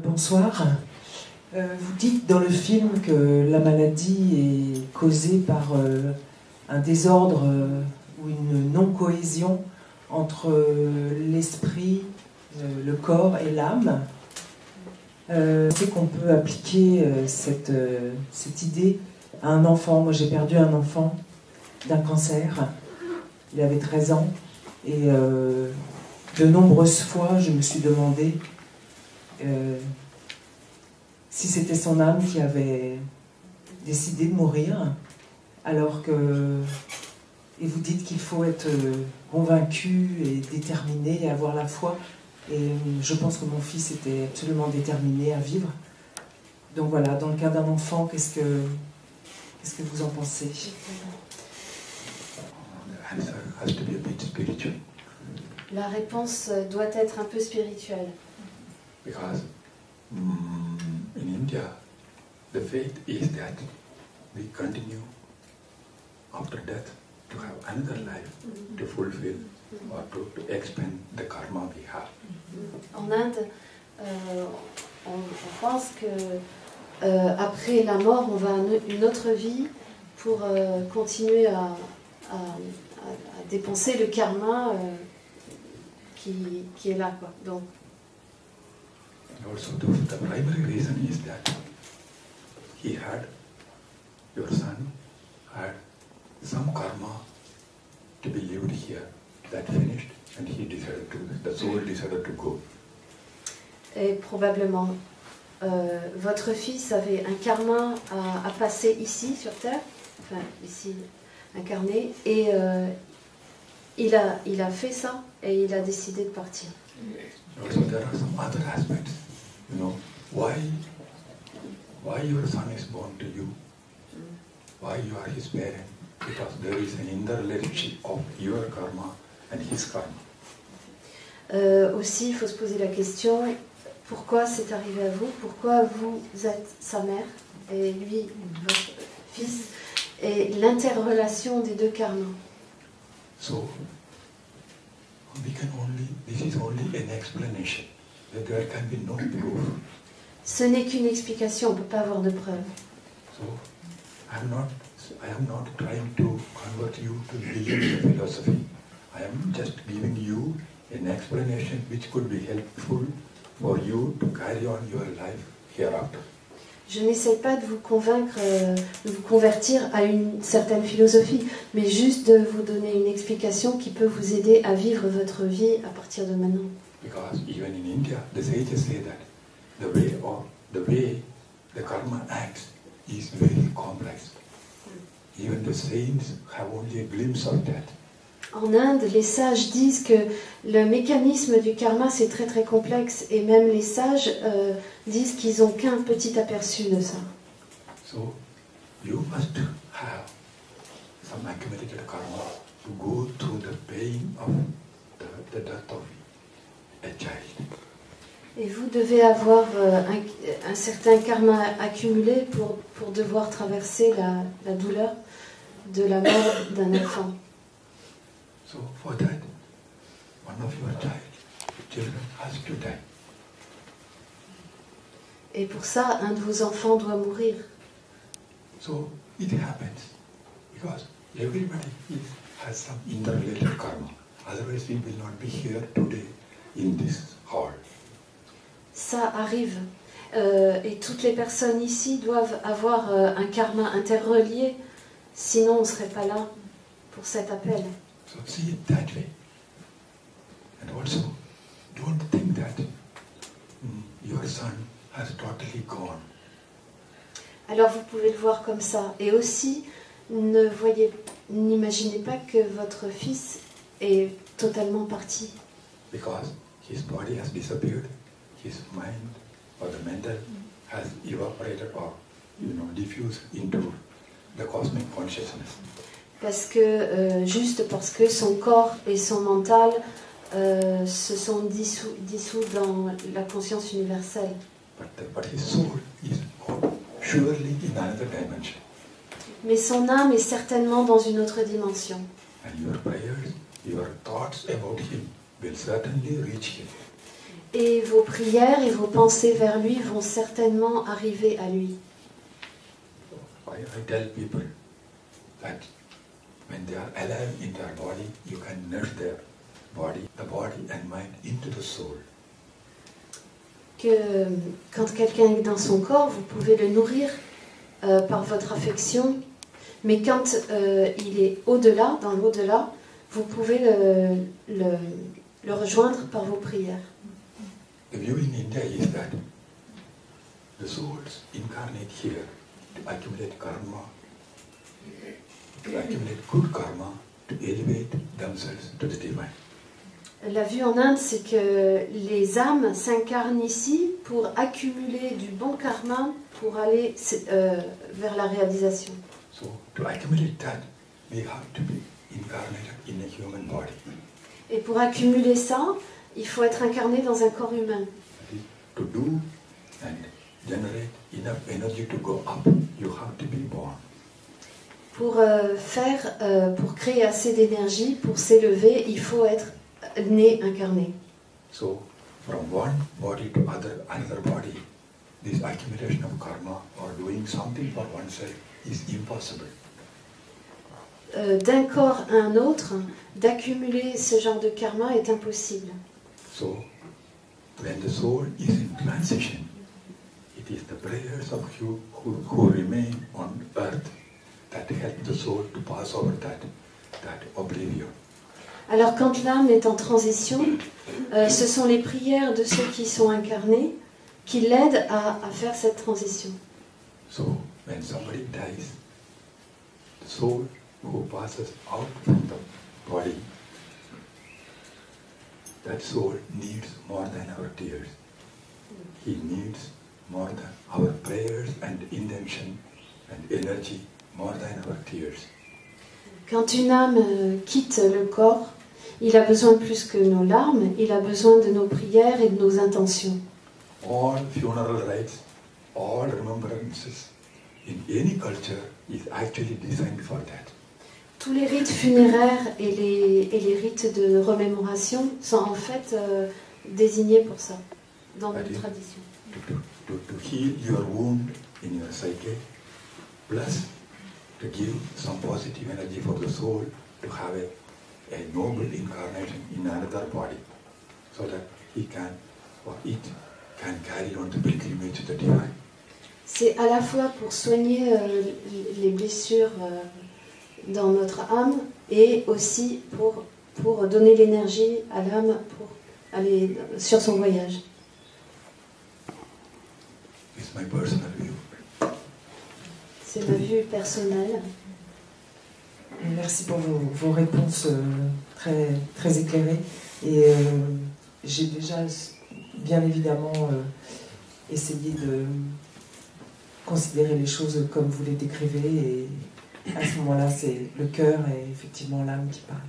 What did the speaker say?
Bonsoir. Vous dites dans le film que la maladie est causée par un désordre ou une non-cohésion entre l'esprit, le corps et l'âme. C'est qu'on peut appliquer cette idée à un enfant. Moi, j'ai perdu un enfant d'un cancer. Il avait 13 ans. Et de nombreuses fois, je me suis demandé si c'était son âme qui avait décidé de mourir, alors que... Et vous dites qu'il faut être convaincu et déterminé et avoir la foi. Et je pense que mon fils était absolument déterminé à vivre. Donc voilà, dans le cas d'un enfant, qu'est-ce que vous en pensez? La réponse doit être un peu spirituelle. Because in India, the faith is that we continue after death to have another life to fulfill or to expand the karma we have. En Inde, on pense que après la mort, on va à une autre vie pour continuer à dépenser le karma qui est là, quoi. Donc, Also, the primary reason is that your son had some karma to be lived here, that finished, and the soul decided to go. et probablement, votre fils avait un karma à passer ici sur Terre, enfin ici incarné, et il a fait ça et il a décidé de partir. Also, there are some other aspects. You know, why your son is born to you, why you are his parent, because there is an interrelationship of your karma and his karma. Aussi, il faut se poser la question, pourquoi c'est arrivé à vous? Pourquoi vous êtes sa mère et lui, votre fils? Et l'interrelation des deux karmas. So, this is only an explanation. There can be no proof. Ce n'est qu'une explication, on ne peut pas avoir de preuve. So, I am not trying to convert you to believe the philosophy. I am just giving you an explanation which could be helpful for you to carry on your life hereafter. Je n'essaie pas de vous convaincre, de vous convertir à une certaine philosophie, mais juste de vous donner une explication qui peut vous aider à vivre votre vie à partir de maintenant. Because even in India, the sages say that the way the karma acts is very complex. Even the saints have only a glimpse of that. En Inde, les sages disent que le mécanisme du karma c'est très très complexe et même les sages disent qu'ils n'ont qu'un petit aperçu de ça. So you must have some accumulated karma to go through the pain of the death of a child. Et vous devez avoir un certain karma accumulé pour devoir traverser la douleur de la mort d'un enfant. So for that, one of your children has to die. Et pour ça, un de vos enfants doit mourir. So it happens because everybody has some interrelated karma. Otherwise, we will not be here today in this hall. Ça arrive. Et toutes les personnes ici doivent avoir un karma interrelié, sinon on ne serait pas là pour cet appel. So see it that way. And also, don't think that your son has totally gone. Alors vous pouvez le voir comme ça. Et aussi, n'imaginez pas que votre fils est totalement parti. Because his body has disappeared, his mind or the mental has evaporated or diffused into the cosmic consciousness. Parce que, juste parce que son corps et son mental se sont dissous dans la conscience universelle. But his soul is surely in another dimension. Mais son âme est certainement dans une autre dimension. And your prayers, your thoughts about him will certainly reach him. Et vos prières et vos pensées vers lui vont certainement arriver à lui. I tell people that when they are alive in their body, you can nurse their body, the body and mind into the soul. Que quand quelqu'un est dans son corps, vous pouvez le nourrir par votre affection, mais quand il est au-delà, dans l'au-delà, vous pouvez le rejoindre par vos prières. The view in India is that the souls incarnate here to accumulate karma, to accumulate good karma, to elevate themselves to the divine. La vue en Inde, c'est que les âmes s'incarnent ici pour accumuler du bon karma pour aller vers la réalisation. So, to accumulate that, we have to be incarnated in a human body. Et pour accumuler ça, il faut être incarné dans un corps humain. That is, to do and generate enough energy to go up, you have to be born. Pour pour créer assez d'énergie, pour s'élever, il faut être né, incarné. So, from one body to another body, this accumulation of karma or doing something for oneself is impossible. D'un corps à un autre, d'accumuler ce genre de karma est impossible. So, when the soul is in transition, it is the prayers of you who remain on earth that help the soul to pass over that oblivion. Alors quand l'âme est en transition, ce sont les prières de ceux qui sont incarnés qui l'aident à faire cette transition. So, when somebody dies, the soul who passes out from the body, that soul needs more than our tears. He needs more than our prayers and intention and energy, more than our tears. Quand une âme quitte le corps, il a besoin de plus que nos larmes, il a besoin de nos prières et de nos intentions. All funeral rites, all remembrances in any culture is actually designed for that. Tous les rites funéraires et les rites de remémoration sont en fait désignés pour ça, dans notre tradition. To heal your wound in your psyche, plus to give some positive energy for the soul to have a noble incarnation in another body, so that he can, or it can carry on the pilgrimage to the divine. C'est à la fois pour soigner les blessures dans notre âme et aussi pour donner l'énergie à l'âme pour aller sur son voyage. It's my personal view. C'est ma vue personnelle. Merci pour vos réponses très, très éclairées. Et j'ai déjà, bien évidemment, essayé de considérer les choses comme vous les décrivez. Et à ce moment-là, c'est le cœur et effectivement l'âme qui parlent.